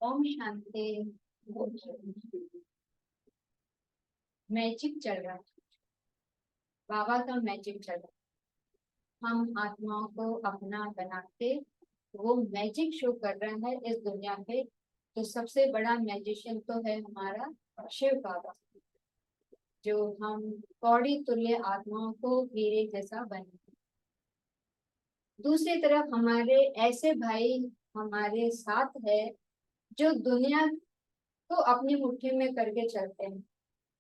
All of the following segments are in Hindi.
ओम शांति। मैजिक चल रहा है, बाबा का मैजिक चल रहा है। हम आत्माओं को अपना बना के वो मैजिक शो कर रहा है इस दुनिया पे। तो सबसे बड़ा मैजिशियन तो है हमारा शिव बाबा, जो हम कौड़ी तुल्य आत्माओं को हीरे जैसा बने। दूसरी तरफ हमारे ऐसे भाई हमारे साथ है जो दुनिया को अपनी मुट्ठी में करके चलते हैं।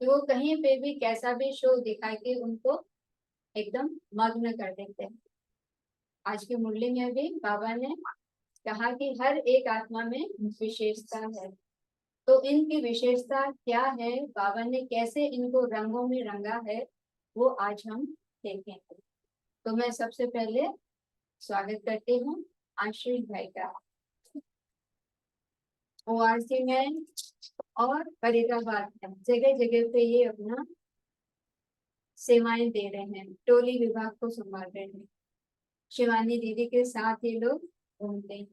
तो वो कहीं पे भी कैसा भी शो दिखा के उनको एकदम मग्न कर देते हैं। आज के मुरली में भी बाबा ने कहा कि हर एक आत्मा में विशेषता है। तो इनकी विशेषता क्या है, बाबा ने कैसे इनको रंगों में रंगा है, वो आज हम देखेंगे। तो मैं सबसे पहले स्वागत करती हूँ आश्रित भाई का, ओआरसी में और फरीदाबाद में जगह जगह पे ये अपना सेवाएं दे रहे हैं, टोली विभाग को संभाल रहे हैं। शिवानी दीदी के साथ ये लोग घूमते हैं,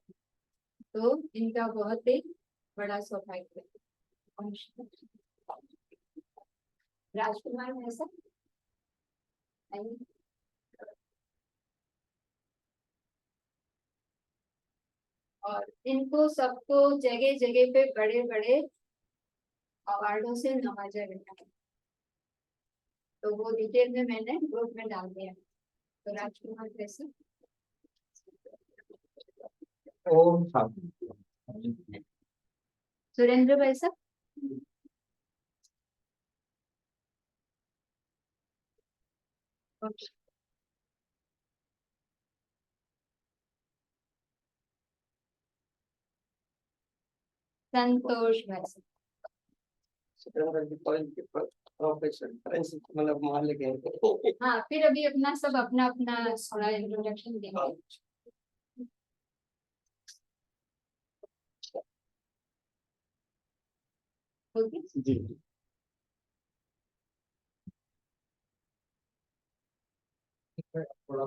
तो इनका बहुत ही बड़ा सौभाग्य है। राजकुमार ऐसा और इनको सबको जगह जगह पे बड़े बड़े अवार्डों से नवाजा गया है। तो वो डिटेल में मैंने ग्रुप में डाल दिया। तो राजकुमार कैसे, ओम शांति। सुरेंद्र वैसा, संतोष वैसा। मतलब मान लेंगे। हाँ, फिर अभी अपना सब अपना अपना थोड़ा इंट्रोडक्शन देंगे। जी थोड़ा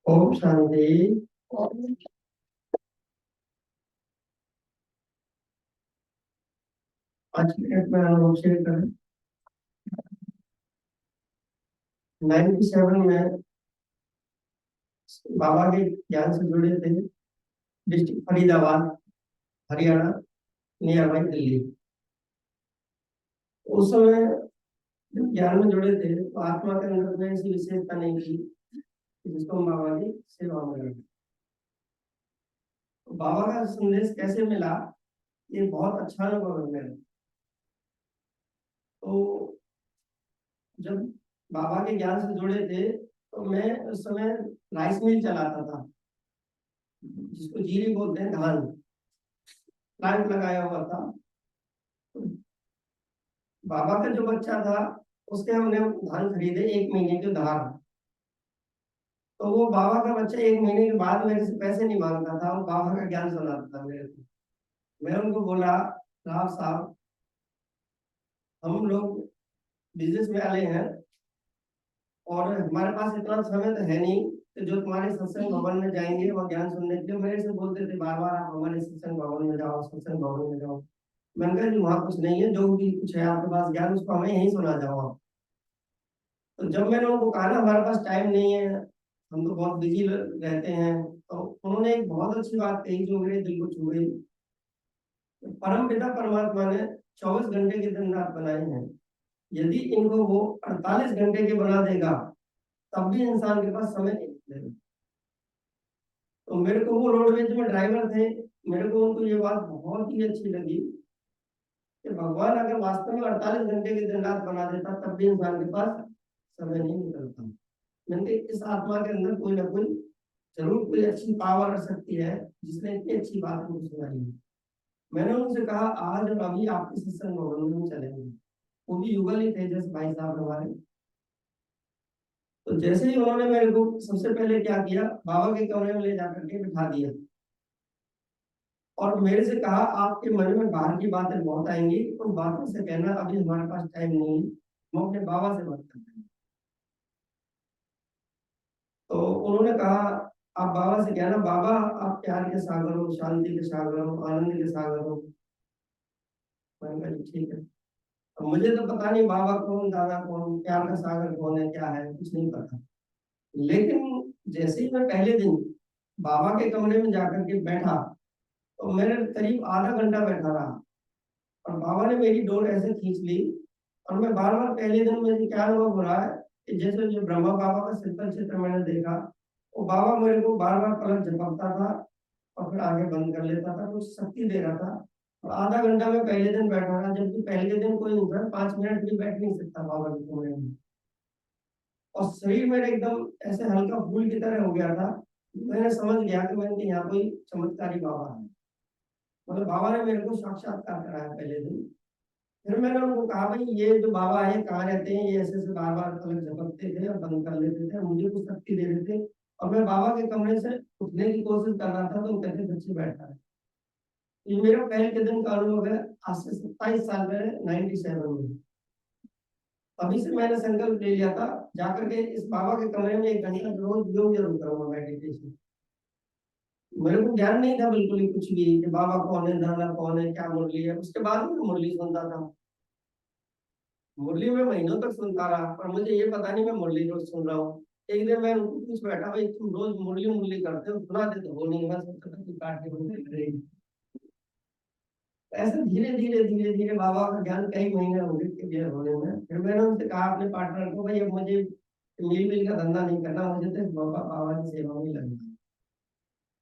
ओम शांति। आज के डेट में अनुभव शेयर करें। 97 में बाबा के ज्ञान से जुड़े थे, district Faridabad, Haryana, near by Delhi. उस समय जब ज्ञान में जुड़े थे तो आत्मा के अंदर में ऐसी विशेषता नहीं थी जिसको हम बाबा की सेवा में लगे। तो बाबा का संदेश कैसे मिला, ये बहुत अच्छा अनुभव है मेरा। तो जब बाबा के ज्ञान से जुड़े थे तो मैं उस समय राइस मिल चलाता था, जिसको जीरी बोलते हैं, धान प्लांट लगाया हुआ था। तो बाबा का जो बच्चा था उसके हमने धान खरीदे 1 महीने के उधार। तो वो बाबा का बच्चा 1 महीने के बाद मेरे से पैसे नहीं मांगता था, वो बाबा का ज्ञान सुनाता था मेरे को। मैं उनको बोला, राव साहब, हम लोग बिजनेस में वाले हैं और हमारे पास इतना समय तो है नहीं कि जो तुम्हारे सत्संग भवन में जाएंगे वो ज्ञान सुनने के लिए। मेरे से बोलते थे बार बार, आप हमारे सत्संग भवन में जाओ, सत्संग भवन में जाओ। मैंने कहा जी वहाँ कुछ नहीं है, जो भी कुछ है आपके पास ज्ञान उसको हमें यहीं सुना जाओ आप। तो जब मैंने उनको कहा ना हमारे पास टाइम नहीं है, हम तो बहुत बिजी रहते हैं, तो उन्होंने एक बहुत अच्छी बात कही जो मेरे दिल को छू गई। परम पिता परमात्मा ने 24 घंटे के दिन रात बनाए हैं, यदि इनको वो 48 घंटे के बना देगा तब भी इंसान के पास समय नहीं मिलेगा। तो मेरे को वो रोडवेज में ड्राइवर थे, मेरे को उनको ये बात बहुत ही अच्छी लगी कि भगवान अगर वास्तव में 48 घंटे के दिन रात बना देता तब भी इंसान के पास समय नहीं निकलता। मैंने इस आत्मा के अंदर कोई ना कोई जरूर कोई अच्छी पावर आ सकती है जिसने इतनी अच्छी बात मुझे सुनाई है। मैंने उनसे कहा आज और अभी आपके सत्संग भवन में चलेंगे। वो भी युगल ही थे जैसे भाई साहब हमारे। तो जैसे ही उन्होंने मेरे को सबसे पहले क्या किया, बाबा के कमरे में ले जाकर के बिठा दिया और मेरे से कहा आपके मन में बाहर की बातें बहुत आएंगी, उन बातों से कहना अभी हमारे पास टाइम नहीं है, हम अपने बाबा से बात करते हैं। तो उन्होंने कहा आप बाबा से कहना बाबा आप प्यार के सागर हो, शांति के सागर हो, आनंद के सागर हो। मैंने कहा जी ठीक है। अब मुझे तो पता नहीं बाबा कौन, दादा कौन, प्यार का सागर कौन है, क्या है, कुछ नहीं पता। लेकिन जैसे ही मैं पहले दिन बाबा के कमरे में जाकर के बैठा तो मैंने करीब आधा घंटा बैठा रहा और बाबा ने मेरी डोर ऐसे खींच ली और मैं बार बार, पहले दिन मुझे क्या अनुभव हो रहा है कि जैसे जो ब्रह्मा बाबा का शीतल चित्र मैंने देखा, वो बाबा मेरे को बार बार पलक झपकता था और फिर आगे बंद कर लेता था, कुछ शक्ति दे रहा था। और आधा घंटा मैं पहले दिन बैठा रहा, जबकि पहले दिन कोई इंसान 5 मिनट भी बैठ नहीं सकता बाबा के कमरे में। और शरीर मेरे एकदम ऐसे हल्का फूल की तरह हो गया था। मैंने समझ गया कि मैंने यहाँ कोई चमत्कारी बाबा है, मतलब बाबा ने मेरे को साक्षात्कार कराया पहले दिन। फिर मैंने उनको कहा भाई ये जो बाबा है कहाँ रहते हैं, ये ऐसे ऐसे बार बार पलक झपकते थे और बंद कर लेते थे, मुझे कुछ शक्ति दे रहे थे और मैं बाबा के कमरे से उठने की कोशिश कर रहा था तो वो कहते बच्चे बैठा है। ये मेरा पहले के दिन का अनुभव है, आज से 27 साल पहले 97 में। अभी से मैंने संकल्प ले लिया था जाकर के इस बाबा के कमरे में 1 घंटा रोज योग जरूर करूंगा, मेडिटेशन। मेरे को ज्ञान नहीं था बिल्कुल ही कुछ भी कि बाबा कौन है, दादा कौन है, क्या मुरली है। उसके बाद मैं मुरली सुनता था, मुरली में महीनों तक सुनता रहा, पर मुझे ये पता नहीं मैं मुरली रोज सुन रहा हूँ। एक दिन मैं उनको पूछ बैठा भाई तुम रोज मुरली मुरली करते हो, सुनाते तो हो नहीं। मैं सोचता था कि काट के बोलते रहेगी। ऐसे धीरे धीरे धीरे धीरे बाबा का ज्ञान कई महीने हो गए क्लियर होने में। फिर मैंने उनसे कहा अपने पार्टनर को भाई अब मुझे मिल मिल का धंधा नहीं करना, मुझे तो बाबा बाबा की सेवा में लगना है।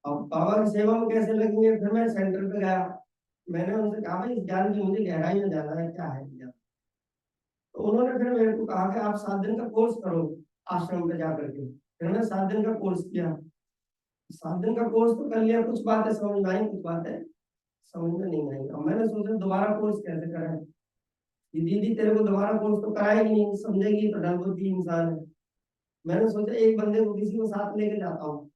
अब बाबा की सेवा में कैसे लगेंगे, फिर मैं सेंटर पे गया। मैंने उनसे कहा भाई इस ज्ञान की मुझे गहराई में जाना है, क्या है ज्ञान। तो उन्होंने फिर मेरे को कहा कि आप 7 दिन का कोर्स करो आश्रम पे जाकर के। फिर मैंने 7 दिन का कोर्स किया। 7 दिन का कोर्स तो कर लिया, कुछ बातें समझ में आई, कुछ बातें समझ में नहीं आई। अब मैंने सोचा दोबारा कोर्स कैसे करें, कि दीदी तेरे को दोबारा कोर्स तो कराएगी नहीं, समझेगी तो डरपोती इंसान है। मैंने सोचा एक बंदे को किसी को साथ लेके जाता हूँ,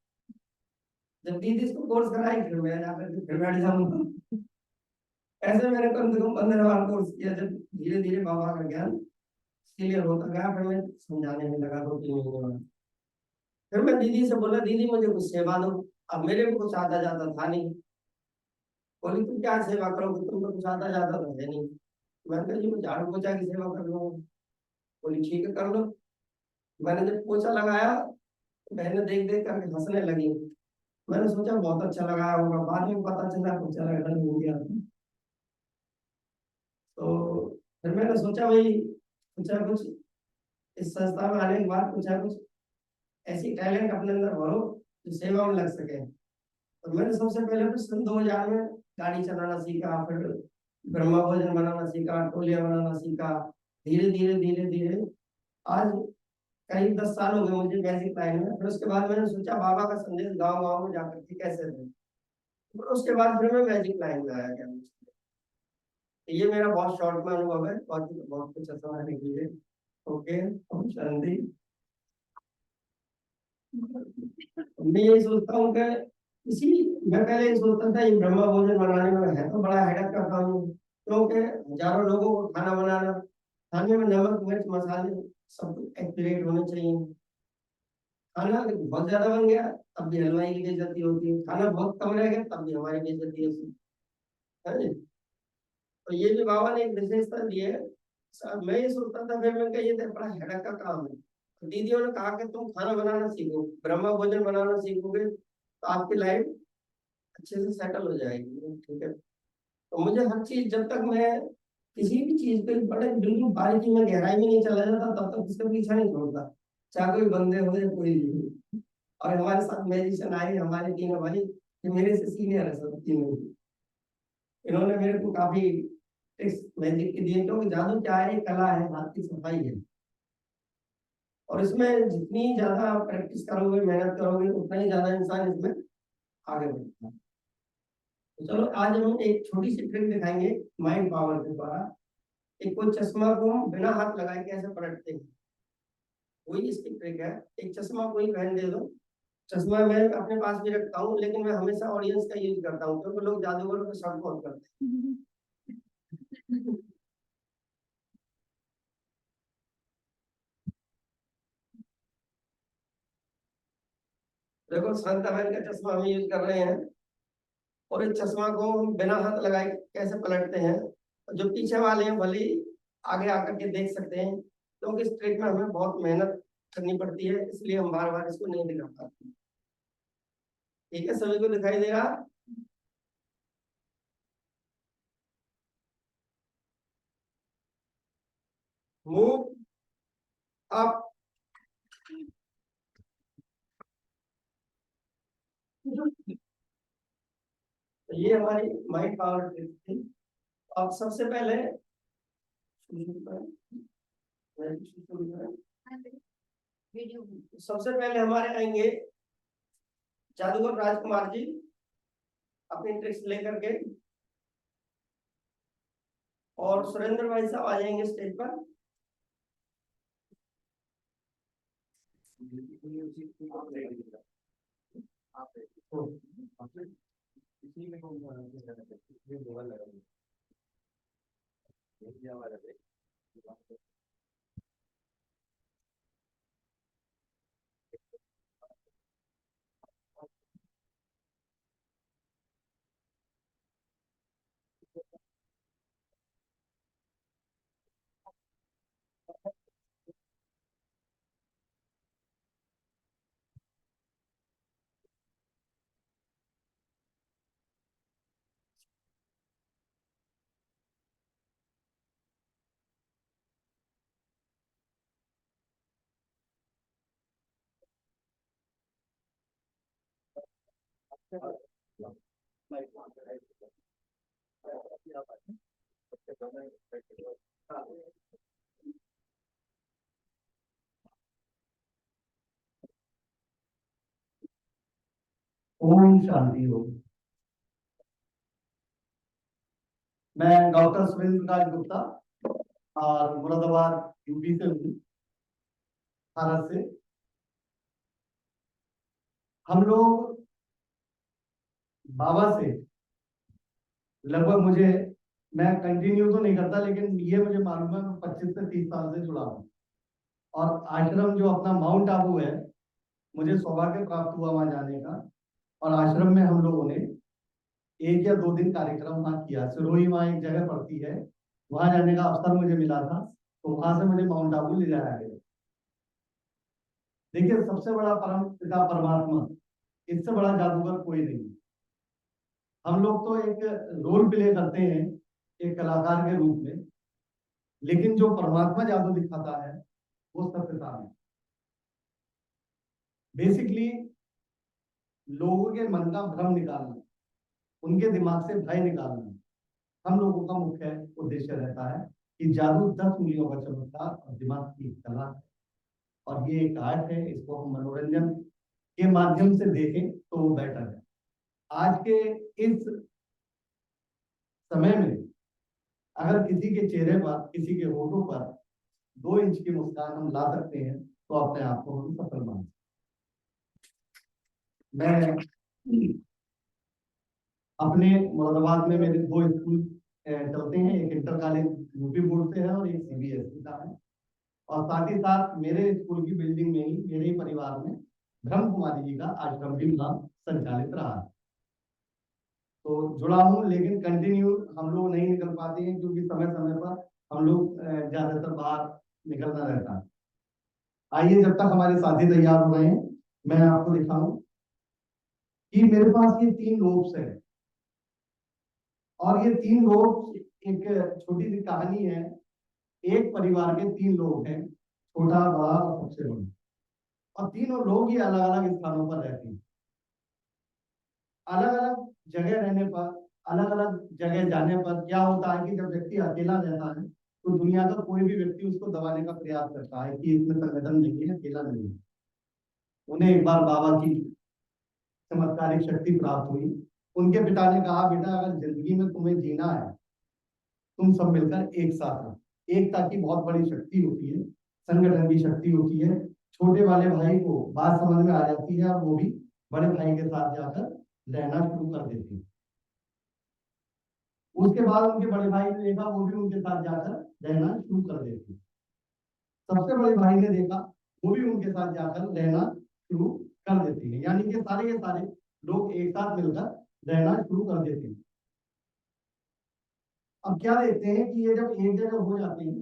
जब दीदी इसको कोर्स कराएगी फिर मैं जाकर के फिर बैठ जाऊंगा। ऐसे मैंने कम से कम 15 बार कोर्स किया। जब धीरे धीरे बाबा का ज्ञान क्लियर होता गया फिर मैं समझाने में लगा 2-3 महीने बाद। फिर मैं दीदी से बोला दीदी मुझे कुछ सेवा दो। अब मेरे को कुछ आता जाता था नहीं। बोली तुम क्या सेवा करोगे, तुम तो कुछ आता जाता तो है नहीं। मैंने कहा जी मैं झाड़ू पोछा की सेवा कर लूंगा। बोली ठीक है कर लो। मैंने जब पोछा लगाया तो बहनें देख देख करके हंसने लगी। मैंने सोचा बहुत अच्छा लगाया होगा, बाद में पता चला पोछा लगाना भूल गया। तो फिर मैंने सोचा भाई कुछ ना कुछ इस संस्था में आने के बाद कुछ ना कुछ ऐसी टैलेंट अपने अंदर भरो जो सेवा में लग सके। तो मैंने सबसे पहले तो सन 2000 में गाड़ी चलाना सीखा, फिर ब्रह्मा भोजन बनाना सीखा, टोलिया बनाना सीखा। धीरे धीरे धीरे धीरे आज करीब 10 साल हो गए मुझे बेसिक लाइन में। फिर उसके बाद मैंने सोचा बाबा का संदेश गांव गांव में जाकर के कैसे दें। फिर उसके बाद फिर मैं मैजिक लाइन में आया। क्या ये मेरा बहुत शॉर्ट में अनुभव है, बाकी तो बहुत कुछ ऐसा है के लिए। ओके, ओम शांति। मैं यही सोचता हूँ कि इसी, मैं पहले ये सोचता था ये ब्रह्मा भोजन बनाने में है तो बड़ा हेडक का काम है, क्योंकि हजारों लोगों को खाना बनाना, खाने में नमक मिर्च मसाले सब एक्यूरेट होने चाहिए। खाना बहुत ज्यादा बन गया तब भी हलवाई की बेइज्जती होती है, खाना बहुत कम रह गया तब भी हमारी बेइज्जती है जी। तो ये भी बाबा ने एक विशेषता दी है। मैं ये सोचता था, फिर मैं ये तो बड़ा हेडक का काम है। तो दीदियों ने कहा कि तुम खाना बनाना सीखो, ब्रह्मा भोजन बनाना सीखोगे तो आपकी लाइफ अच्छे से सेटल हो जाएगी। ठीक है। तो मुझे हर चीज, जब तक मैं किसी भी चीज पे बड़े बिल्कुल बारीकी में गहराई में नहीं चला जाता तब तक उसका पीछा नहीं छोड़ता, चाहे कोई बंदे हो या कोई भी हो। और हमारे साथ मैजिशियन आए हमारे तीनों भाई, ये मेरे से सीनियर है सब तीनों। इन्होंने मेरे को काफी ट्रिक्स मैजिक के दिए, क्योंकि जादू क्या है, कला है, हाथ की सफाई है। और इसमें जितनी ज्यादा प्रैक्टिस करोगे, मेहनत करोगे, उतना ही ज्यादा इंसान इसमें आगे बढ़ता है। तो चलो आज हम एक छोटी सी ट्रिक दिखाएंगे माइंड पावर के द्वारा। एक कोई चश्मा को हम बिना हाथ लगाए कैसे पलटते हैं। वही इसकी ट्रिक है। एक चश्मा कोई पहन दे दो, चश्मा मैं अपने पास भी रखता हूँ, लेकिन मैं हमेशा ऑडियंस का यूज करता हूँ, क्योंकि लोग जादूगर को शक बहुत करते हैं। देखो संत हमें का चश्मा हम यूज कर रहे हैं, और इस चश्मा को हम बिना हाथ लगाए कैसे पलटते हैं, जो पीछे वाले हैं भले ही आगे आकर के देख सकते हैं, क्योंकि इस ट्रिक में हमें बहुत मेहनत करनी पड़ती है, इसलिए हम बार बार इसको नहीं दिखा पाते। ठीक है, सभी को दिखाई दे रहा? Move up. तो ये हमारी माइंड पावर ट्रिक थी। अब सबसे पहले वीडियो सबसे पहले हमारे आएंगे जादूगर राजकुमार जी अपनी ट्रिक्स लेकर के, और सुरेंद्र भाई साहब आ जाएंगे स्टेज पर। ओम शांति हो। मैं डॉक्टर सुरेंद्र प्रकाश गुप्ता और मुरादाबाद यूपी से हूँ, भारत से। हम लोग बाबा से लगभग मुझे, मैं कंटिन्यू तो नहीं करता, लेकिन ये मुझे मालूम है मैं 25 से 30 साल से जुड़ा हूँ। और आश्रम जो अपना माउंट आबू है, मुझे सौभाग्य प्राप्त हुआ वहां जाने का, और आश्रम में हम लोगों ने 1 या 2 दिन कार्यक्रम वहाँ किया। सिरोही वहाँ एक जगह पड़ती है, वहां जाने का अवसर मुझे मिला था, तो वहां से मुझे माउंट आबू ले जाया गया। देखिए, सबसे बड़ा परम पिता परमात्मा, इससे बड़ा जादूगर कोई नहीं। हम लोग तो एक रोल प्ले करते हैं एक कलाकार के रूप में, लेकिन जो परमात्मा जादू दिखाता है वो सत्यता है। बेसिकली लोगों के मन का भ्रम निकालना, उनके दिमाग से भय निकालना हम लोगों का मुख्य उद्देश्य रहता है। कि जादू 10 उंगलियों का चमत्कार और दिमाग की एक कला है, और ये एक आर्ट है, इसको हम मनोरंजन के माध्यम से देखें तो वो बेटर है। आज के इस समय में अगर किसी के चेहरे पर, किसी के होठों पर 2 इंच की मुस्कान हम ला सकते हैं, तो अपने आप को हम सफल मान। मैं अपने मुरादाबाद में मेरे 2 स्कूल चलते हैं, एक इंटर कॉलेज यूपी बोर्ड से है और एक सीबीएसई का है, और साथ ही साथ मेरे स्कूल की बिल्डिंग में ही मेरे ही परिवार में ब्रह्म कुमारी जी का आश्रम भी वहाँ संचालित रहा है। तो जुड़ा हूँ, लेकिन कंटिन्यू हम लोग नहीं निकल पाते हैं, क्योंकि समय समय पर हम लोग ज्यादातर बाहर निकलना रहता है। आइए, जब तक हमारे साथी तैयार हो रहे हैं, मैं आपको दिखाऊं कि मेरे पास ये 3 लोब्स है, और ये 3 लोग एक छोटी सी कहानी है। एक परिवार के 3 लोग हैं, छोटा, बड़ा और सबसे बड़ा, और तीनों लोग ही अलग अलग स्थानों पर रहते हैं। अलग अलग जगह रहने पर, अलग अलग जगह जाने पर क्या होता है कि जब व्यक्ति अकेला रहता है, तो दुनिया का कोई भी व्यक्ति उसको दबाने का प्रयास करता है कि इसमें संगठन नहीं है, अकेला नहीं है। उन्हें एक बार बाबा की चमत्कारिक शक्ति प्राप्त हुई। उनके पिता ने कहा, बेटा अगर जिंदगी में तुम्हें जीना है, तुम सब मिलकर एक साथ रहो। एकता की बहुत बड़ी शक्ति होती है, संगठन की शक्ति होती है। छोटे वाले भाई को बात समझ में आ जाती है और वो भी बड़े भाई के साथ जाकर रहना शुरू कर देती है। उसके बाद उनके बड़े भाई ने देखा, वो भी उनके साथ जाकर रहना शुरू कर देती है। सबसे बड़े भाई ने देखा, वो भी उनके साथ जाकर रहना शुरू कर देती है। यानी कि सारे के सारे लोग एक साथ मिलकर रहना शुरू कर देते हैं। अब क्या देखते हैं कि ये जब एक जगह हो जाते हैं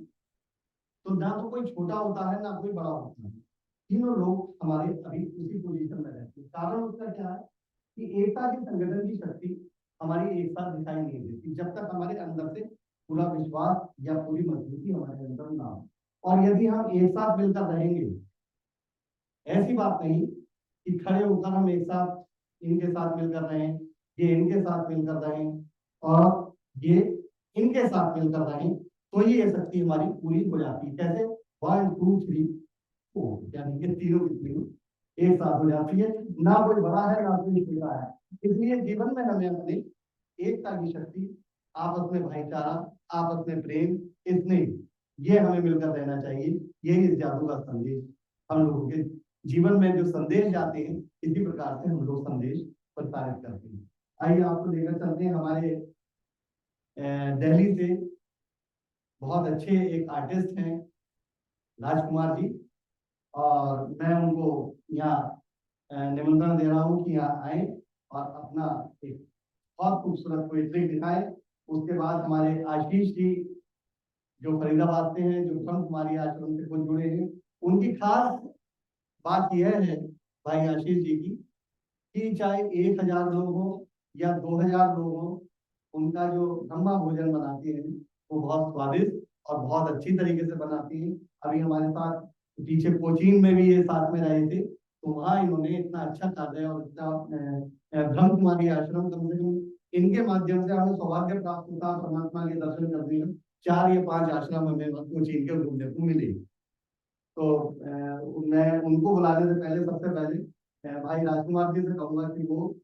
तो ना तो कोई छोटा होता है ना कोई बड़ा होता है, तीनों लोग हमारे अभी उसी पोजीशन में रहते हैं। कारण उसका क्या है कि एकता की संगठन की शक्ति हमारी एक साथ दिखाई नहीं देती जब तक हमारे अंदर से पूरा विश्वास या पूरी मजबूती हमारे अंदर ना हो। और यदि हम एक साथ मिलकर रहेंगे, ऐसी बात नहीं कि खड़े होकर हम एक साथ इनके साथ मिलकर रहें, ये इनके साथ मिलकर रहें और ये इनके साथ मिलकर रहें, तो ये शक्ति हमारी पूरी हो जाती है। कैसे? 1 2 3 4, यानी कि तीनों की तीनों एक साथ हो जाती है। ना कोई बड़ा है ना कोई छोटा है। इसलिए जीवन में हमें अपनी एकता की शक्ति, आपस में भाईचारा, आपस में प्रेम, इतने ये हमें मिलकर रहना चाहिए। यही इस जादू का संदेश हम लोगों के जीवन में जो संदेश जाते हैं, इसी प्रकार से हम लोग संदेश प्रसारित करते हैं। आइए आपको लेकर चलते हैं हमारे दिल्ली से बहुत अच्छे एक आर्टिस्ट हैं राजकुमार जी, और मैं उनको यहाँ निमंत्रण दे रहा हूँ कि यहाँ आए और अपना एक बहुत खूबसूरत पोएट्री दिखाए। उसके बाद हमारे आशीष जी जो फरीदाबाद से हैं, जो ब्रह्म कुमारी आश्रम से खुद जुड़े हैं, उनकी खास बात यह है भाई आशीष जी की कि चाहे 1000 लोग हो या 2000 लोग हो, उनका जो ब्रह्मा भोजन बनाते हैं वो बहुत स्वादिष्ट और बहुत अच्छी तरीके से बनाती हैं। अभी हमारे साथ पीछे कोचीन में भी ये साथ में रहे थे, तो वहाँ इन्होंने इतना अच्छा कार्य और इतना ब्रह्म कुमारी आश्रम, कम से कम इनके माध्यम से हमें सौभाग्य प्राप्त होता परमात्मा के दर्शन करने में। 4 या 5 आश्रम हमें कोचीन के घूमने को मिले। तो मैं उनको बुलाने से पहले सबसे पहले भाई राजकुमार जी से कहूंगा कि वो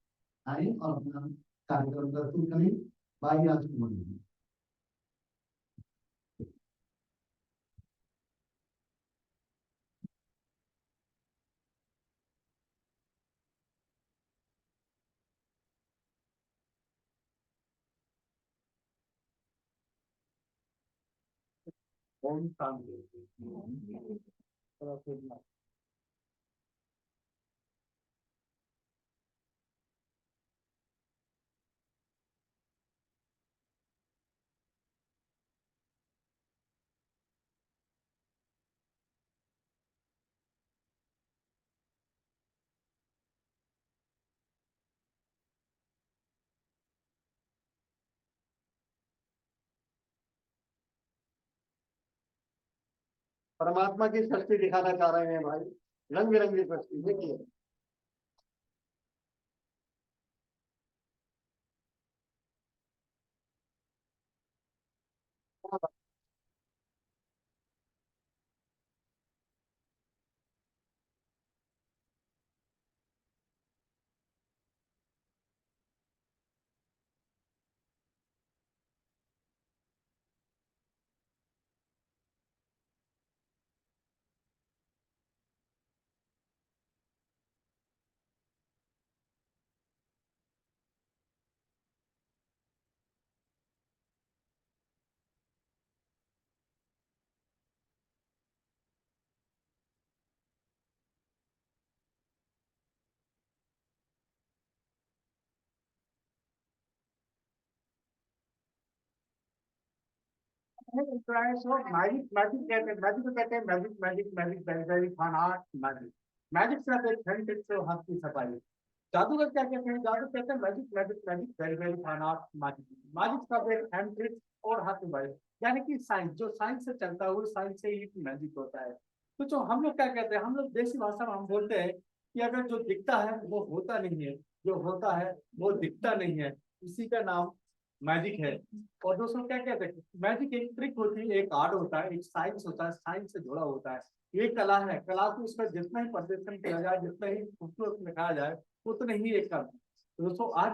आए और अपना कार्यक्रम प्रस्तुत करें। भाई राजकुमार जी। ओम शांति। परमात्मा की शक्ति दिखाना चाह रहे हैं भाई, रंग बिरंगी शक्ति देखिए। मैजिक मैजिक कहते हैं, मैजिक को कहते हैं magic magic magic very very fun art magic. Magic से हैंड ट्रिक्स और हाथ की सफाई। जादूगर क्या कहते हैं? जादू कहते हैं magic magic magic very very fun art magic. Magic का हैंड ट्रिक्स और हाथ की सफाई, यानी कि साइंस, जो साइंस से चलता है वो साइंस से ही मैजिक होता है। तो जो हम लोग क्या कहते हैं, हम लोग देसी भाषा में हम बोलते हैं कि अगर जो दिखता है वो होता नहीं है, जो होता है वो दिखता नहीं है, इसी का नाम मैजिक है। और दोस्तों क्या कहते हैं, मैजिक एक ट्रिक होती है, एक आर्ट होता है, एक साइंस होता है, साइंस से जुड़ा होता है। ये कला है, कला को इसमें जितना ही प्रदर्शन किया जाए, जितना ही खूबसूरत दिखाया जाए, उतना ही एक कला। दोस्तों आज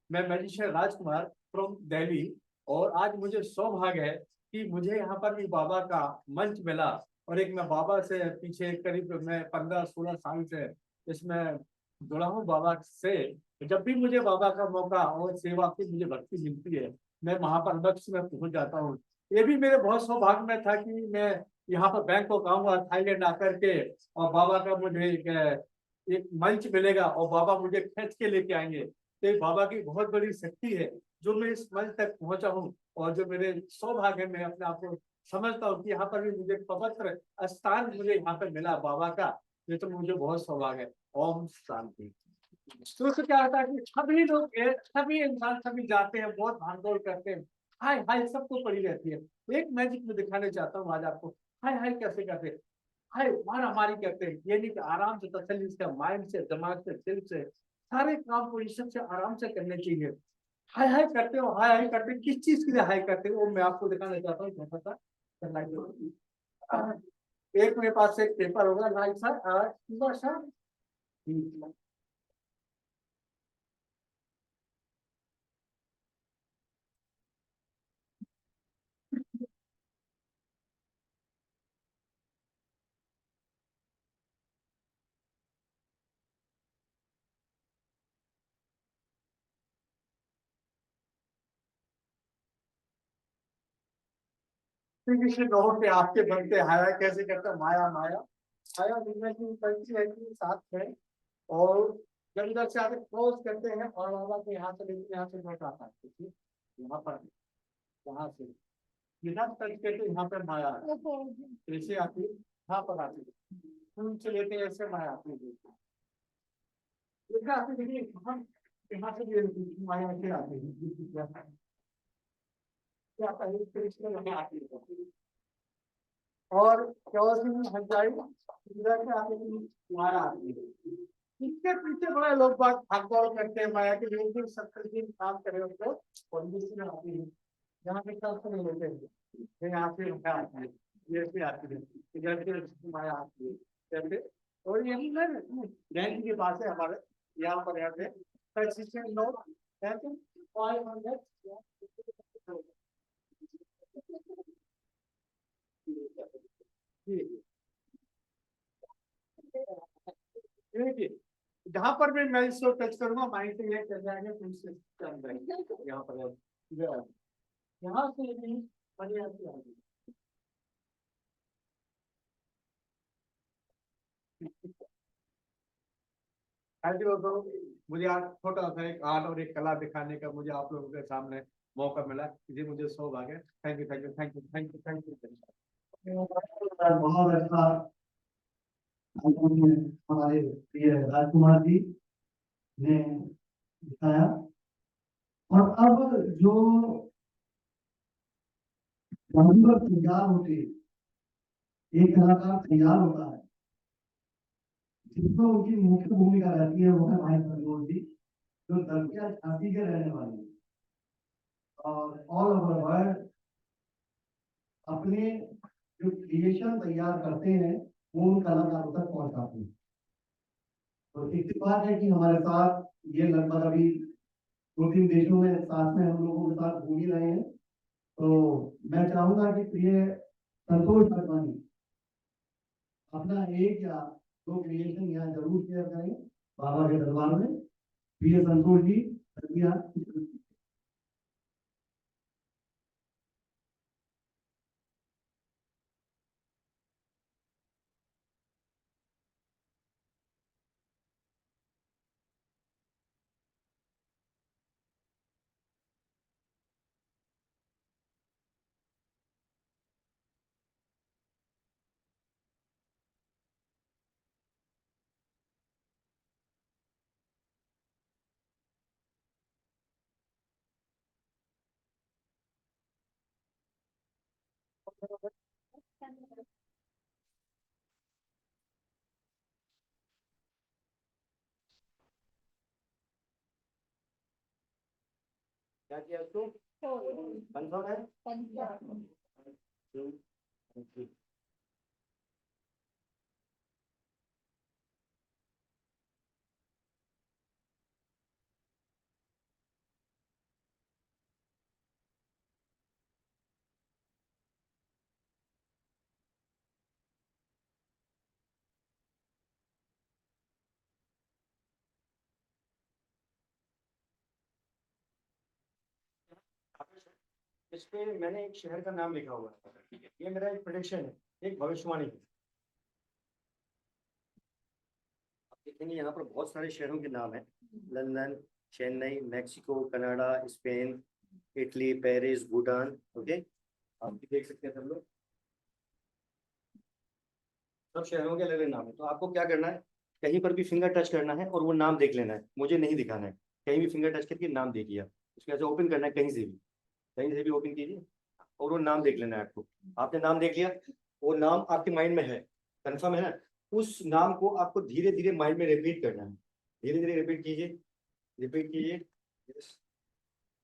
मैं मैजिशियन राजकुमार फ्रॉम दिल्ली, और आज मुझे सौभाग्य है कि मुझे यहाँ पर भी बाबा का मंच मिला और एक मैं बाबा से पीछे करीब मैं 15-16 साल से इसमें जुड़ा हूँ बाबा से। जब भी मुझे बाबा का मौका और सेवा की मुझे भक्ति मिलती है, मैं वहां पर लक्ष्य में पहुंच जाता हूँ। ये भी मेरे बहुत सौभाग्य में था कि मैं यहाँ पर बैंकॉक आऊंगा थाईलैंड आकर के, और बाबा का मुझे एक मंच मिलेगा और बाबा मुझे खींच के लेके आएंगे। तो ये बाबा की बहुत बड़ी शक्ति है जो मैं इस मंच तक पहुंचा हूँ, और जो मेरे सौभाग्य में अपने आप को समझता हूँ कि यहाँ पर भी मुझे पवित्र स्थान मुझे यहाँ पर मिला बाबा का। ये तो मुझे बहुत सौभाग्य है। ओम शांति। तो उससे क्या होता है कि सभी लोग सभी इंसान सभी जाते हैं, बहुत भागदौड़ करते हैं, हाय हाय सबको पड़ी रहती है। एक मैजिक में दिखाने चाहता हूँ आज आपको, हाय हाय कैसे करते हैं, हाय मारा मारी करते हैं। ये नहीं कि आराम से तसल्ली से माइंड से दिमाग से दिल से सारे काम पोजिशन से आराम से करने चाहिए। हाय हाय करते हो, हाय हाय करते हो, किस चीज के लिए हाय करते हो वो मैं आपको दिखाना चाहता हूँ छोटा सा। एक मेरे पास एक पेपर होगा लाइक सा। कृष्ण कहो कि आपके बनते हाया कैसे करता माया माया। माया दुनिया की पंछी है कि साथ में, और जब इधर से आगे क्रॉस करते हैं और बाबा के यहाँ से लेकर यहाँ से लौट आता है, देखिए यहाँ पर, यहाँ से बिना टच करके यहाँ पर माया है। ऐसे आती है यहाँ पर आती है, फूल से लेते हैं ऐसे माया आती है। देखिए आती देखिए हम यहाँ से भी माया ऐसे आती है, क्या पहले कृष्ण में आती है। और हजाई इधर से आते माया आती है। इसके पीछे बड़े लोग बात भाग दौड़ करते हैं माया के लिए, फिर 70 दिन काम करे उसको कंडीशन आती है। यहाँ पे सब नहीं लेते हैं, यहाँ से माया आती है, ये से आती है, इधर से माया आती है जैसे। और यही ना बैंक के पास है हमारे, यहाँ पर यहाँ पे कंसिस्टेंट नोट 500 जहां पर भी मैं इसको टच करूंगा माइंड से ये चल जाएगा, फिर से चल जाएगा। यहाँ पर यहाँ से भी बढ़िया से आगे। थैंक यू दोस्तों, मुझे आज छोटा सा एक आर्ट और एक कला दिखाने का मुझे आप लोगों के सामने मौका मिला, ये मुझे सौभाग्य है। Thank you thank you thank you thank you thank you. बहुत अच्छा हमारे प्रिय राजकुमार जी ने दिखाया। और अब जो जादूगर तैयार होते एक कलाकार तैयार होता है, जिसमें उनकी मुख्य भूमिका रहती है वो है भाई संतोष जी, जो दतिया झांसी के रहने वाले हैं और ऑल ओवर वर्ल्ड अपने जो क्रिएशन तैयार करते हैं वो उन कलाकारों तक पहुंचाते हैं। तो एक बात है कि हमारे साथ ये लगभग अभी 2-3 देशों में साथ में हम लोगों के साथ घूम ही रहे हैं। तो मैं चाहूंगा कि प्रिय संतोष भगवानी अपना एक या दो क्रिएशन यहाँ जरूर शेयर करें बाबा के दरबार में। प्रिय संतोष जी क्या किया उसको कंफर्म है। इस पे मैंने एक शहर का नाम लिखा हुआ है, ये मेरा एक प्रेडिक्शन है, एक भविष्यवाणी है। आप देखेंगे यहाँ पर बहुत सारे शहरों के नाम है, London, Chennai, Mexico, Canada, Spain, Italy, Paris, Bhutan. Okay, आप भी देख सकते हैं सब लोग, सब शहरों के अलग अलग नाम है। तो आपको क्या करना है, कहीं पर भी फिंगर टच करना है और वो नाम देख लेना है, मुझे नहीं दिखाना है। कहीं भी फिंगर टच करके नाम देखिए, उसको ऐसे ओपन करना है, कहीं से भी ओपन कीजिए और वो नाम देख लेना है आपको। आपने नाम देख लिया, वो नाम आपके माइंड में है, कंफर्म है ना? उस नाम को आपको धीरे धीरे माइंड में रिपीट करना है, धीरे धीरे रिपीट कीजिए, रिपीट कीजिए। यस,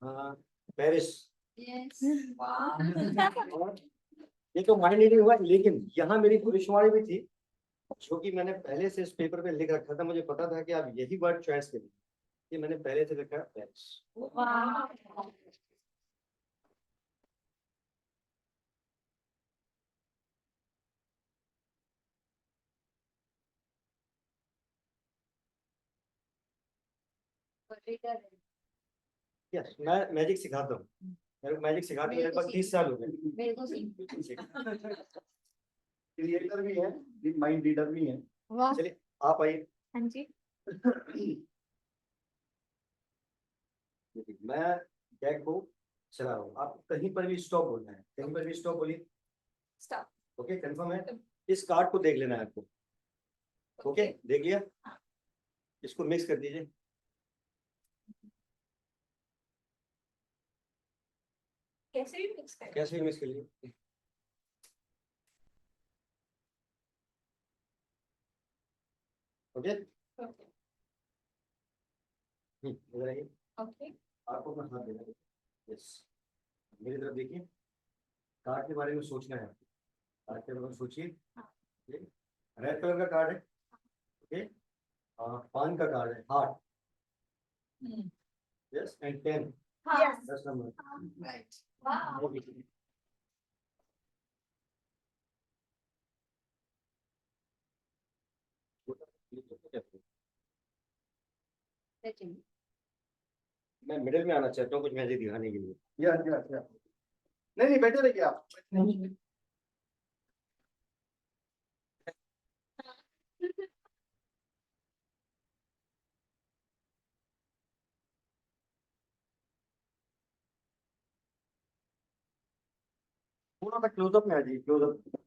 हाँ, पेरिस। यस और ये तो माइंड रीडिंग हुआ, लेकिन यहाँ मेरी भविष्यवाणी भी थी, जो कि मैंने पहले से इस पेपर पे लिख रखा था। मुझे पता था कि आप यही वर्ड चॉइस करेंगे, ये मैंने पहले से लिखा है, पेरिस। यस, मैं मैजिक सिखाता हूँ, मेरे को मैजिक सिखाते हुए लगभग 30 साल हो गए। मेरे को सीख क्रिएटर भी है, माइंड रीडर भी है। वाह चलिए आप आइए। हाँ जी मैं डेक को चला रहा हूँ, आप कहीं पर भी स्टॉप बोलना है, कहीं पर भी स्टॉप बोलिए। स्टॉप ओके, कंफर्म है? इस कार्ड को देख लेना है आपको। ओके, देख लिया? इसको मिक्स कर दीजिए। कैसे भी मिक्स करें कैसे भी मिक्स कर लीजिए। ओके, ओके इधर आइए, ओके आपको अपना हाथ देना है। यस, मेरी तरफ देखिए, कार्ड के बारे में सोचना है, कार्ड के बारे में सोचिए। रेड कलर का कार्ड है, ओके, पान का कार्ड है, heart. Yes, and 10, yes 10 number. Right wow Sachin मैं मिडिल में आना चाहता हूँ कुछ मैजिक दिखाने के लिए। या नहीं नहीं, बैठे रहिए आप। थोड़ा सा क्लोजअप में आ जाइए, क्लोजअप।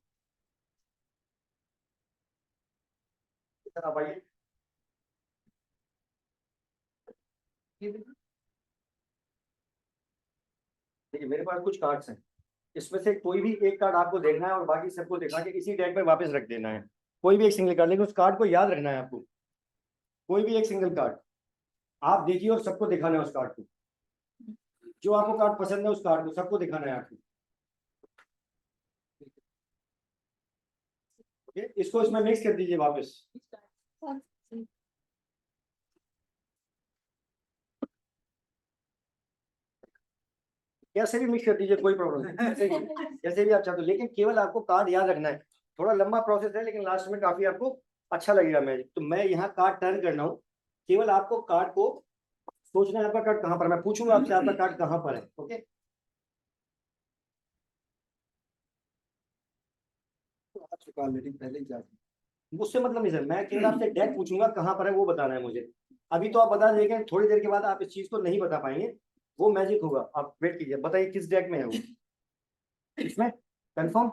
आप आइए, देखिए मेरे पास कुछ कार्ड्स हैं, इसमें से कोई भी एक कार्ड आपको देखना है और बाकी सबको दिखा के इसी डेक में वापस रख देना है। कोई भी एक सिंगल कार्ड, लेकिन उस कार्ड को याद रखना है आपको। कोई भी एक सिंगल कार्ड आप देखिए और सबको दिखाना है उस कार्ड को। जो आपको कार्ड पसंद है उस कार्ड को सबको दिखाना है आपको। ओके, इसको इसमें मिक्स कर दीजिए वापस। कैसे भी मिक्स कर दीजिए, कोई प्रॉब्लम नहीं, जैसे भी आप चाहते हो, लेकिन केवल आपको कार्ड याद रखना है। थोड़ा लंबा प्रोसेस है, लेकिन लास्ट में काफी आपको अच्छा लगेगा मैजिक। तो मैं यहाँ कार्ड टर्न कर रहा हूँ, केवल आपको कार्ड को सोचना है आपका कार्ड कहाँ पर है। मैं पूछूंगा आपसे आपका कार्ड कहाँ पर है। ओके, पहले ही जा मुझसे मतलब नहीं सर, मैं केवल आपसे डेक पूछूंगा कहाँ पर है, वो बताना है मुझे। अभी तो आप बता देंगे, थोड़ी देर के बाद आप इस चीज को नहीं बता पाएंगे, वो मैजिक होगा। आप वेट कीजिए, बताइए किस डेक में है वो, इसमें कंफर्म?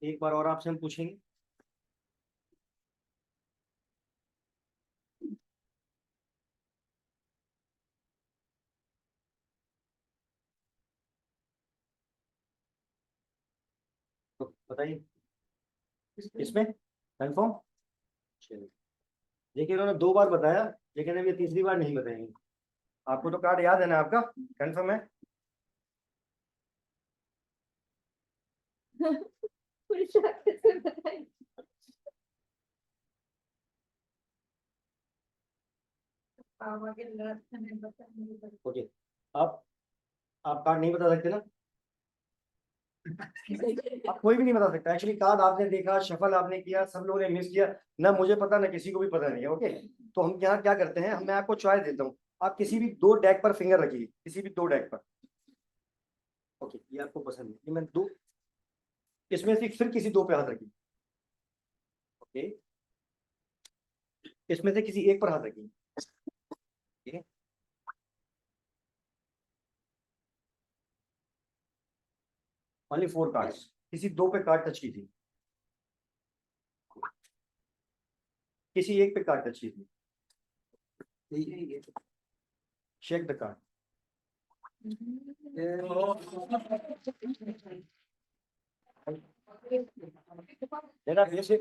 एक बार और आपसे हम पूछेंगे। तो बताइए इसमें कंफर्म? चलिए, देखिए इन्होंने 2 बार बताया, लेकिन अब ये तीसरी बार नहीं बताएंगे। आपको तो कार्ड याद है ना आपका, कंफर्म है? ओके, आप कार्ड नहीं बता सकते ना? आप कोई भी नहीं बता सकता एक्चुअली। कार्ड आपने देखा, शफल आपने किया, सब लोगों ने मिस किया, ना मुझे पता ना किसी को भी पता नहीं है। ओके, तो हम यहाँ क्या करते हैं, मैं आपको चॉइस देता हूँ, आप किसी भी 2 डेक पर फिंगर रखिए, किसी भी 2 डेक पर। ओके, ये आपको पसंद है, ये मैं 2, इसमें से फिर किसी 2 पे हाथ रखिए। ओके, इसमें से किसी एक पर हाथ रखिए। ओनली 4 कार्ड्स, किसी 2 पे कार्ड टच कीजिए, किसी एक पे कार्ड टच कीजिए, शेक द कार्ड।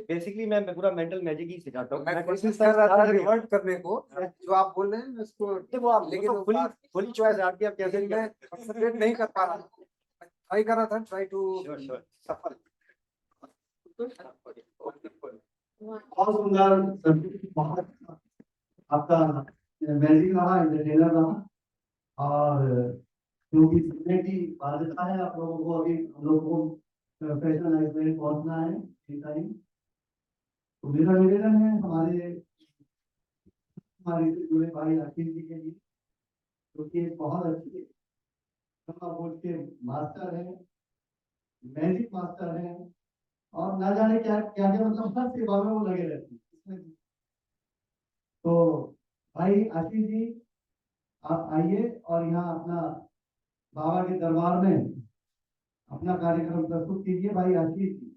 बेसिकली मैं पूरा मेंटल मैजिक ही सिखाता हूँ। मैं कोशिश कर रहा था रिवर्ट करने को, जो आप बोल रहे हैं मैं उसको, वो आप, लेकिन लेकिन वो फुली चॉइस है आपकी, आप कैसे लेकिन मैं कंसंट्रेट नहीं कर पा रहा, ट्राई कर रहा था, ट्राई टू श्योर सफल। बहुत सुंदर, बहुत आपका मैजिक रहा, एंटरटेनर रहा। और क्योंकि समय की बाध्यता है, आप लोगों को अभी हम लोग को फैशन आइसलैंड पहुंचना है इस टाइम। तो मेरा निवेदन है हमारे हमारे से जुड़े भाई आशीष जी के लिए, क्योंकि एक बहुत अच्छे बोर्ड के मास्टर हैं, मैजिक मास्टर हैं, और ना जाने क्या क्या क्या मतलब हर सेवा में वो लगे रहते हैं। तो भाई आशीष जी, आप आइए और यहाँ अपना बाबा के दरबार में अपना कार्यक्रम प्रस्तुत कीजिए। भाई आशीष जी।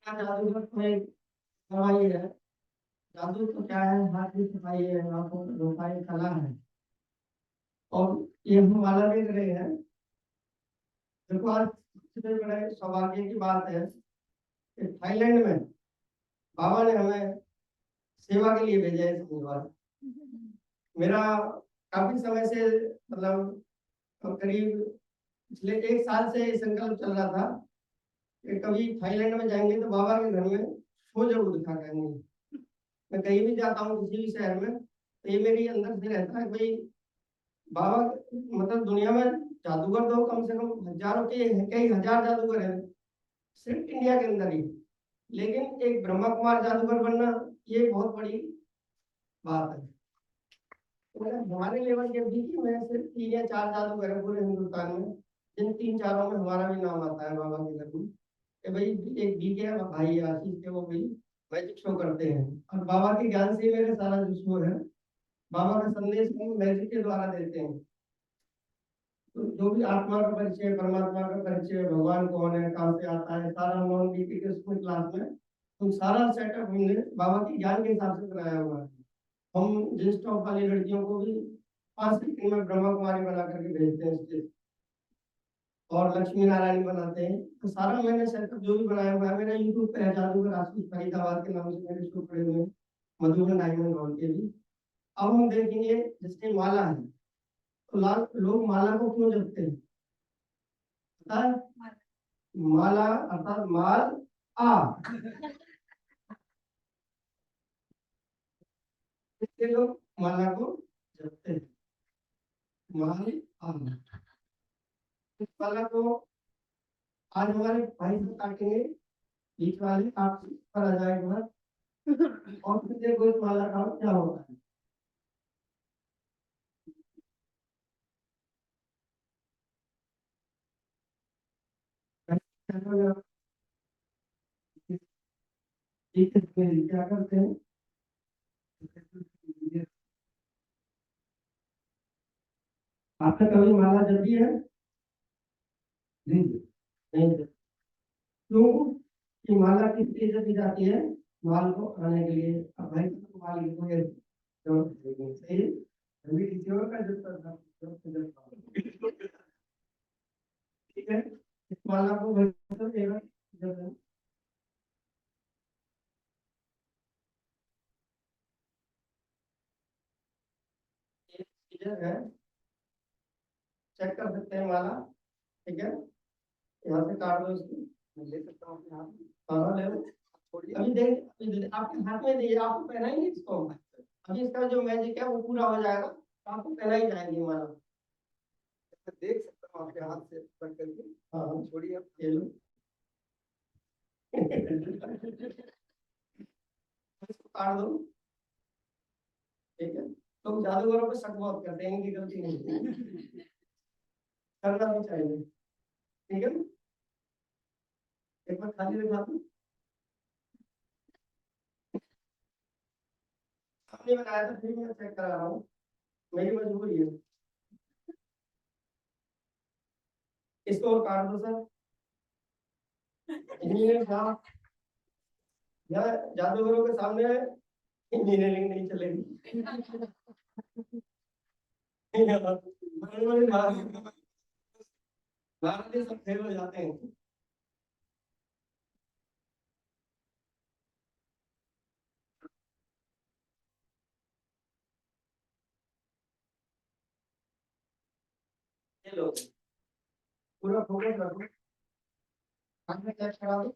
जादूगर तो एक दवाई है। जादू तो क्या है, हाथ की सफाई है, आंखों की रोपाई कला है। और ये हम माला देख रहे हैं। देखो आज सबसे बड़े सौभाग्य की बात है कि थाईलैंड में बाबा ने हमें सेवा के लिए भेजा है। समझवा, मेरा काफी समय से मतलब करीब पिछले 1 साल से ये संकल्प चल रहा था कि कभी थाईलैंड में जाएंगे तो बाबा के घर में शो जरूर दिखा करेंगे। मैं कहीं भी जाता हूँ किसी भी शहर में तो ये मेरी अंदर से रहता है भाई, बाबा मतलब दुनिया में जादूगर तो कम से कम हजारों के कई हजार जादूगर हैं सिर्फ इंडिया के अंदर ही, लेकिन एक ब्रह्मा कुमार जादूगर बनना ये बहुत बड़ी बात है। तो हमारे लेवल के बीच में सिर्फ 3 या 4 जादूगर हैं पूरे हिंदुस्तान में, जिन 3-4 में हमारा भी नाम आता है बाबा के घर में कि भाई एक बीके भाई आशीष के, वो भाई मैजिक शो करते हैं और बाबा के ज्ञान से मेरे सारा जो शो है बाबा का संदेश हम मैजिक के द्वारा देते हैं। तो जो भी आत्मा का परिचय, परमात्मा का परिचय, भगवान कौन है, कहाँ से आता है, सारा हम बीके के उसमें क्लास में तो सारा सेटअप हमने बाबा के ज्ञान के हिसाब से बनाया हुआ है। हम जींस टॉप वाली लड़कियों को भी 5 सेकंड में ब्रह्मा कुमारी बना करके भेजते हैं स्टेज, और लक्ष्मी नारायण बनाते हैं। तो सारा मैंने सेटअप जो भी बनाया हुआ है, मेरा यूट्यूब पे है, जादूगर आशीष फरीदाबाद के नाम से मेरे शो पड़े हुए हैं, मधुबन डायमंड हॉल के भी। अब हम देखेंगे जिसकी माला है तो लोग माला को क्यों जपते हैं पता है? माला अर्थात माल आ, इसके लोग माला को जपते हैं। माल आ, इस माला को आज हमारे भाई से काटेंगे, बीच वाले आप पर आ जाएगा और फिर देखो इस माला का क्या होता है। क्या करते हैं, आपने कभी माला जपी है? नहीं, नहीं जपी। क्यों? कि माला किस लिए जपी जाती है? माल को आने के लिए। अब भाई तो माल की कोई जरूरत नहीं, सही है? अभी किसी और का जरूरत था, ठीक है। इस माला को भाई तो देगा जब है, चेक कर सकते हैं माला, ठीक है। यहाँ से काट दो इसको, मैं ले सकता हूँ अपने हाथ में। हाँ ले लो, अभी आपके हाथ में दिए, आपको पहनाएंगे इसको। अभी इसका जो मैजिक है वो पूरा हो जाएगा तो आपको पहनाई जाएगी माला। देख सकता हूँ आपके हाथ से पकड़ करके। हाँ छोड़िए, आप ये लो। इसको काट दो, ठीक है। तो जादूगरों पे शक बहुत करते हैं, इनकी गलती नहीं है। करना भी चाहिए, ठीक है। एक बार खाली दिखा दो, आपने बनाया था फिर मैं चेक करा रहा हूँ, मेरी मजबूरी है। इसको और काट दो सर, इंजीनियर साहब, यहाँ जादूगरों के सामने इंजीनियरिंग नहीं चलेगी। बड़े-बड़े भारत सब फेल हो जाते हैं। ये लो, पूरा फोकस रखो, आँख में टच करा दो।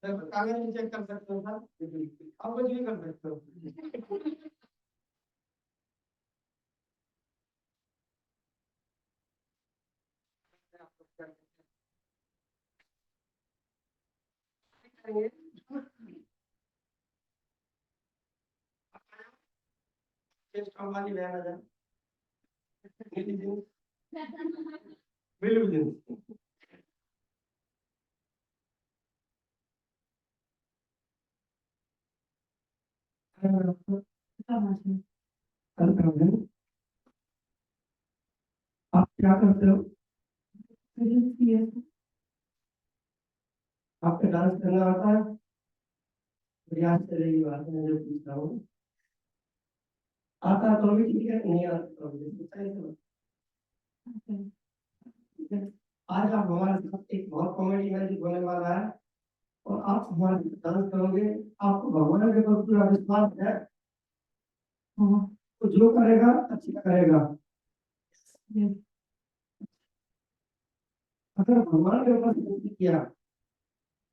कागज में चेक कर सकते हो सर, आप कुछ भी कर सकते हो। वाली बहन आ जाए, बिल्कुल आप क्या करते हो? आपको डांस करना आता है? प्रयास करेगी बात मैं जो पूछ रहा हूँ, आता तो भी ठीक है, नहीं आता तो भी ठीक है। आज आप हमारे साथ एक बहुत कॉमेडी मैजिक होने वाला है और आप हमारे साथ डांस करोगे। आपको भगवान के ऊपर पूरा विश्वास है, तो जो करेगा अच्छा करेगा। अगर भगवान के ऊपर विश्वास किया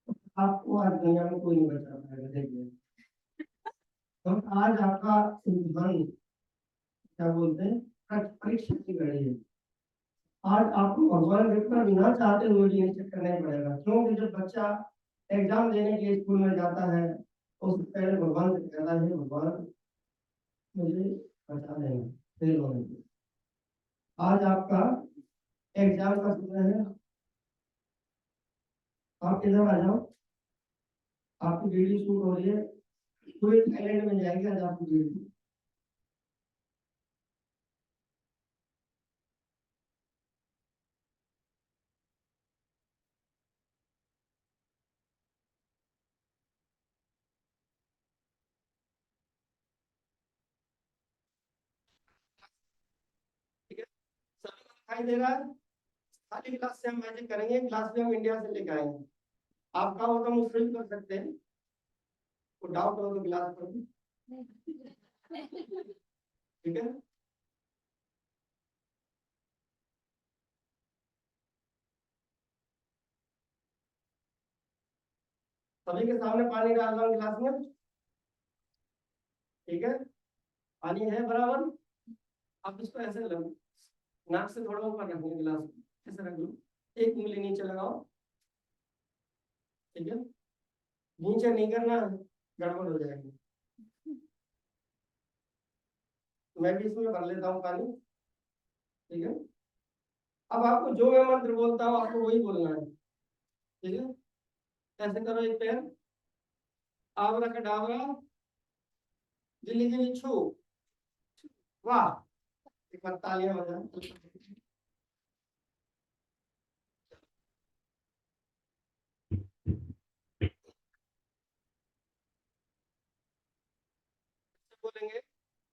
तो आपको आज दुनिया में कोई नहीं बचा पाएगा। देखिए, तो आज आपका इम्तिहान, क्या बोलते हैं, परीक्षा की घड़ी है। आज आपको भगवान के ऊपर बिना चाहते हुए भी नहीं करना ही पड़ेगा, क्योंकि जब बच्चा एग्जाम देने के लिए स्कूल में जाता है तो उससे पहले भगवान से कहता है, भगवान मुझे बचा लेना फेल होने से। आज आपका एग्जाम का समय है, आप इधर आ जाओ। आपकी वीडियो शूट हो रही है, पूरे थाईलैंड में जाएगी आज आपकी वीडियो। ठीक है, सभी को दिखाई दे रहा है? खाली क्लास से हम मैजिक करेंगे, क्लास में हम इंडिया से लेकर आएंगे। आपका हो तो मुझसे भी कर सकते हैं, कोई डाउट हो तो क्लास पर भी। ठीक है, सभी के सामने पानी डाल रहा हूँ गिलास में। ठीक है, पानी है बराबर। आप इसको ऐसे लो, नाक से थोड़ा ऊपर रखना गिलास को, ऐसे रख लो, एक उंगली नीचे लगाओ। ठीक है, नीचे नहीं करना, गड़बड़ हो जाएगी। मैं भी इसमें भर लेता हूँ पानी। ठीक है, अब आपको जो मैं मंत्र बोलता हूँ आपको वही बोलना है। ठीक है, ऐसे करो, एक पैर, आवरा का डावरा, गिली गिली छू, वाह, एक बार तालियां बजाओ। बोलेंगे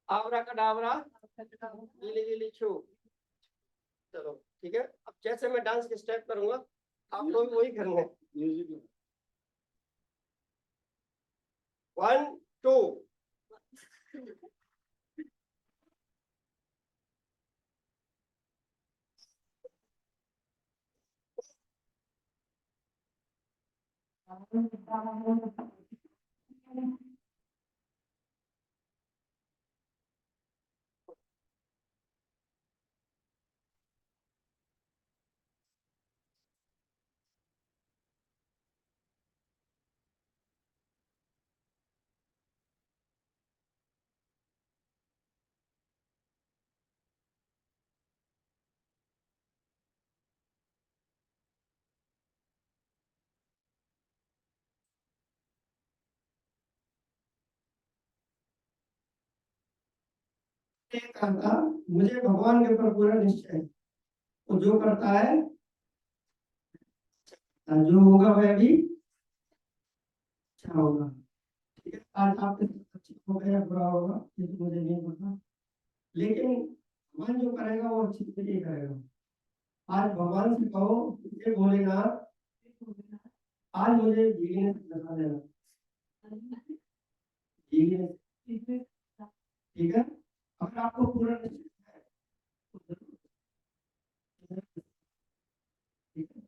आवरा का डावरा, गिली गिली छू। चलो ठीक है, अब जैसे मैं डांस के स्टेप करूंगा आप लोग भी वही करना है। 1 2। करता, मुझे भगवान के ऊपर पूरा निश्चय है, वो जो करता है जो होगा वह भी अच्छा होगा। ठीक है, आज आपके साथ अच्छा होगा या बुरा होगा ये तो मुझे नहीं पता, लेकिन भगवान जो करेगा वो अच्छी के लिए करेगा। आज भगवान से कहो, हे भोलेनाथ, आज मुझे जीने से बचा देना, जीने से। ठीक है, अगर आपको पूरा निश्चय है तो जरूर। ठीक है,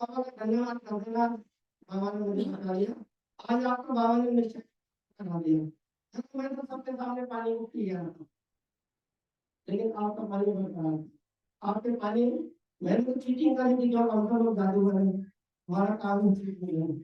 बाबा का धन्यवाद कर देना, बाबा ने मुझे बता दिया। आज आपको बाबा ने निश्चय करा दिया। मैं तो सबके सामने पानी को पी गया था, लेकिन आपका पानी बरकरार है। आपके पानी मैंने तो चीटिंग करी थी, जो हम लोग जादूगर हैं, हमारा काम ही चीटिंग है।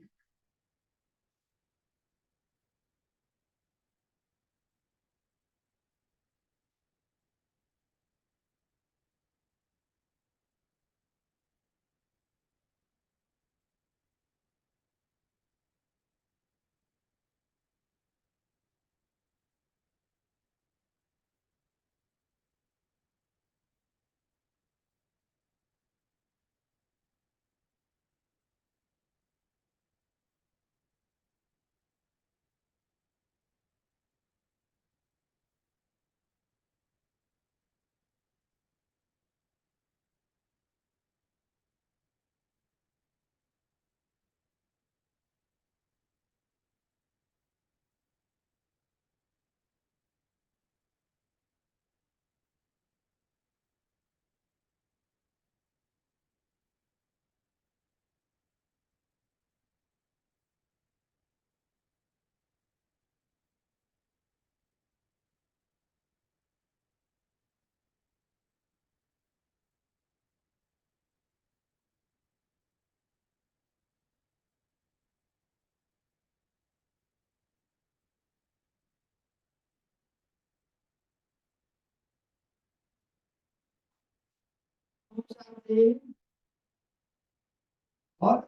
और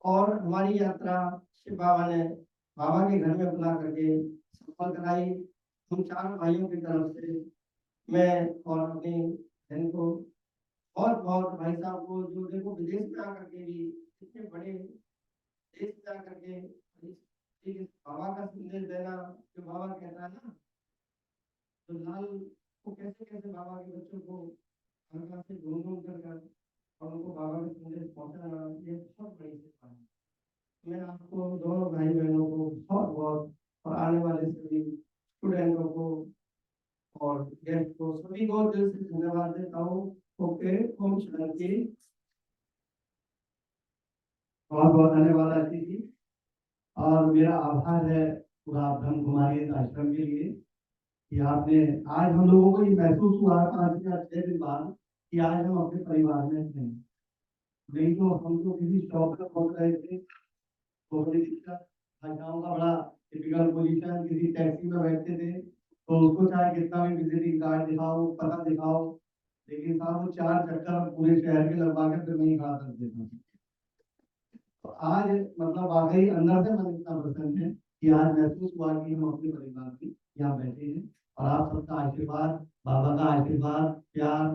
और हमारी यात्रा शिव बाबा ने बाबा के घर में बुला करके सफल कराई। हम चार भाइयों की तरफ से मैं और अपनी बहन को और बहुत भाई साहब को, जो देखो विदेश में आकर के भी इतने बड़े देश में आकर के बाबा का संदेश देना, जो बाबा कहता है ना, तो लाल को कैसे कैसे बाबा के बच्चों को हर घर से घूम घूम कर और उनको बाबा का संदेश पहुंचाना, ये बहुत बड़ी सेवा है। मैं आपको दोनों भाई बहनों को बहुत बहुत और आने वाले सभी स्टूडेंटों को और गेस्ट को सभी को दिल से धन्यवाद देता हूँ। ओके, ओम शांति। बहुत बहुत धन्यवाद आरती जी, और मेरा आभार है पूरा ब्रह्म कुमारी आश्रम के लिए कि आपने आज हम लोगों को ये महसूस हुआ 5 या 6 दिन बाद कि आज हम अपने परिवार में हैं। नहीं तो हम तो किसी शॉप में पहुंच रहे थे तो बड़ी दिक्कत, गाँव का बड़ा टिपिकल पोजीशन, किसी टैक्सी में बैठते थे तो उसको चाहे कितना भी विजिटिंग कार्ड दिखाओ, पता दिखाओ, लेकिन साहब वो 4 चक्कर पूरे शहर के लगवा के फिर नहीं खड़ा कर देता। तो आज मतलब वाकई अंदर से मन इतना प्रसन्न है कि आज महसूस हुआ कि हम अपने परिवार के यहाँ बैठे हैं और आप सबका आशीर्वाद, बाबा का आशीर्वाद, प्यार,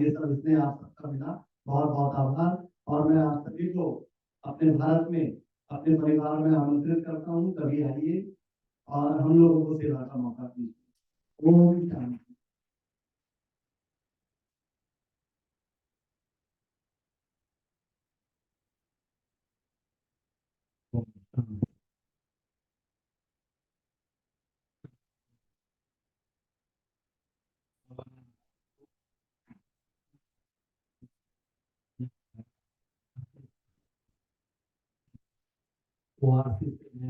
ये सब इसमें आप सबका मिला। बहुत बहुत आभार। और मैं आप सभी को अपने भारत में अपने परिवार में आमंत्रित करता हूँ, कभी आइए और हम लोगों को सेवा का मौका दीजिए। ओम शांति। वो आशीष में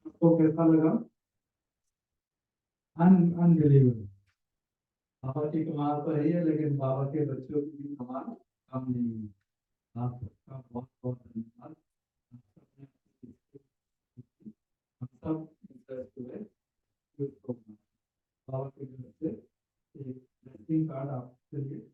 आपको कैसा लगा? अनबिलीवेबल। बाबा की कमाल तो है ही है, लेकिन बाबा के बच्चों की भी कमाल कम नहीं है। आप सबका बहुत बहुत धन्यवाद। हम सब इंटरेस्ट हुए बाबा के घर से एक ग्रीटिंग कार्ड आपके लिए